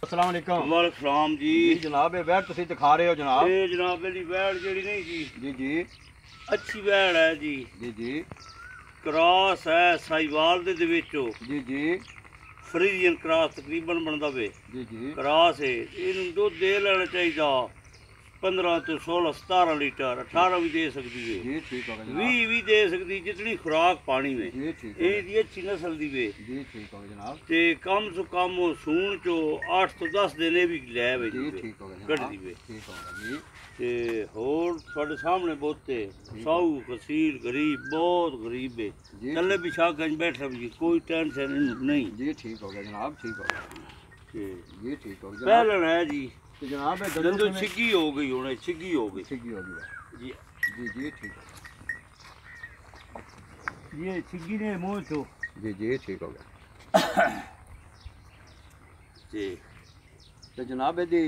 अस्सलाम वालेकुम। वालेकुम जी। जनाब ये वैड़ तुसीं दिखा रहे हो जनाब? ये जनाब मेरी वैड़ जेड़ी नहीं जी जी जी अच्छी वैड़ है जी। जी जी क्रॉस है साहिवाल दे विचों जी जी फ्रीजियन क्रॉस तकरीबन बनता वे जी जी क्रॉस है। इनू दुध दे लेना चाहिए 15 तो 16 17 लीटर 18 भी दे सकती है, जी ठीक हो गया 20 जनाब। भी दे सकती जितनी खुराक पानी में। जी ठीक हो ये गया दी अच्छी नस्ल दी वे जी ठीक हो गया जनाब। ते कम से कम सून चो 8 तो 10 दिन भी लै वे जी ठीक हो गया कट जनाब। दी वे ठीक हो गया जी। ते होर थोड़े सामने बहुते साहू कसीर गरीब बहुत गरीब है जी थले भी शागंज बैठा भी कोई टेंशन नहीं। जी ठीक हो गया जनाब। ठीक हो गया ते जी ठीक हो गया जनाब। पहलन है जी तो जनाब ये दंदो दंदों में छिगी हो गई होने छिगी हो गई छिगी हो गई जी। जी जी ठीक हो ये छिगी ने मुंह चो गया जी जी ठीक हो गया। ते तो जनाब यदि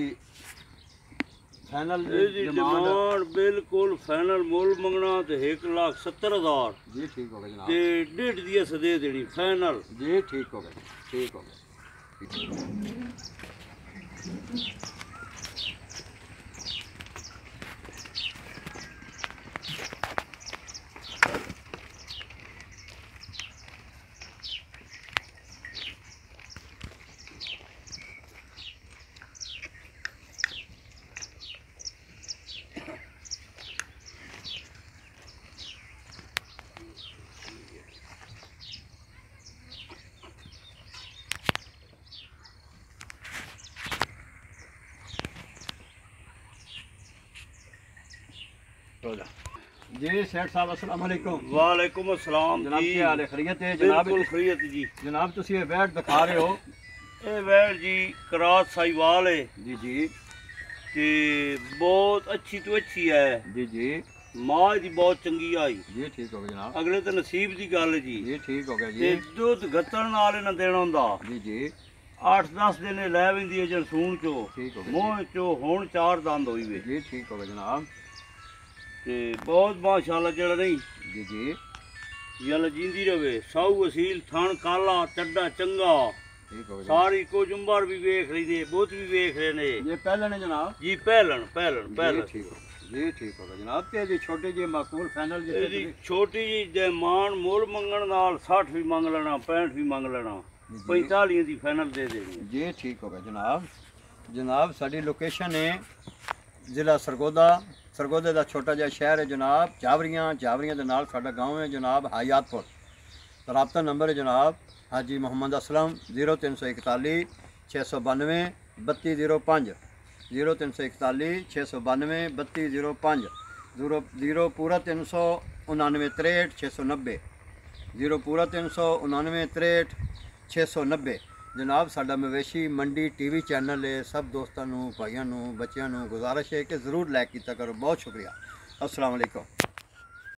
फाइनल डिमांड डिमांड बिल्कुल फाइनल मुल मंगना ते 1,70,000 जी ठीक हो गया जनाब। ते 1.5 दी अस दे देनी फाइनल। जी ठीक हो गया ठीक हो गया। जी सेठ साहब अस्सलाम वालेकुम। वालेकुम अस्सलाम जनाब जी। की हाल है? खैरियत है जनाब? बिल्कुल खैरियत जी। जनाब तुसी ये वैट दिखा रहे हो? ये वैड़ जी क्रॉस साहिवाल है जी जी ते बहुत अच्छी तो अच्छी है। जी जी मां दी बहुत चंगी आई। जी ठीक हो गया जनाब। अगले तो नसीब दी गल है जी। जी ठीक हो गया ते जी। दुध गत्तन नाल इन्हां देना हुंदा जी जी 8-10 दिन लै वेंदी है जरसून चो ठीक हो गया मोह चो हुण 4 दंद होई वे जी ठीक हो गया जनाब। ते बहुत माशाल्लाह जेड़ा नहीं जी जी जल जींदी रवे साऊ असील थण काला चड्डा चंगा ठीक हो गया सारी कुछ उम्र भी वेख रही ने बुत भी वेख रहे ने ये पहले ने जनाब। जी पहलन पहलन जी पहलन ठीक हो जी ठीक हो गया जनाब। ते जी छोटे जी माकूल फाइनल जी ਇਹਦੀ ਛੋਟੀ ਜੀ ਜੈਮਾਨ ਮੁੱਲ ਮੰਗਣ ਨਾਲ 60 ਵੀ ਮੰਗ ਲੈਣਾ 65 ਵੀ ਮੰਗ ਲੈਣਾ 45 ਦੀ ਫਾਈਨਲ ਦੇ ਦੇਣੀ। जी ठीक हो गया जनाब। जनाब साड़ी लोकेशन है ज़िला सरगोदा। सरगोदे का छोटा जिहा शहर है जनाब चावरियाँ। चावरियाँ के नाल साडा गाँव है जनाब हयातपुर। राबता नंबर है जनाब हाजी मोहम्मद असलम 0341 692 3205 0341 692 3205 0 पूरा 399 63 690 0 पूरा 399 63 690। जनाब साडा मवेशी मंडी टीवी चैनल है। सब दोस्तों भाइयों बच्चों गुजारिश है कि ज़रूर लाइक किया करो। बहुत शुक्रिया। अस्सलाम वालेकुम।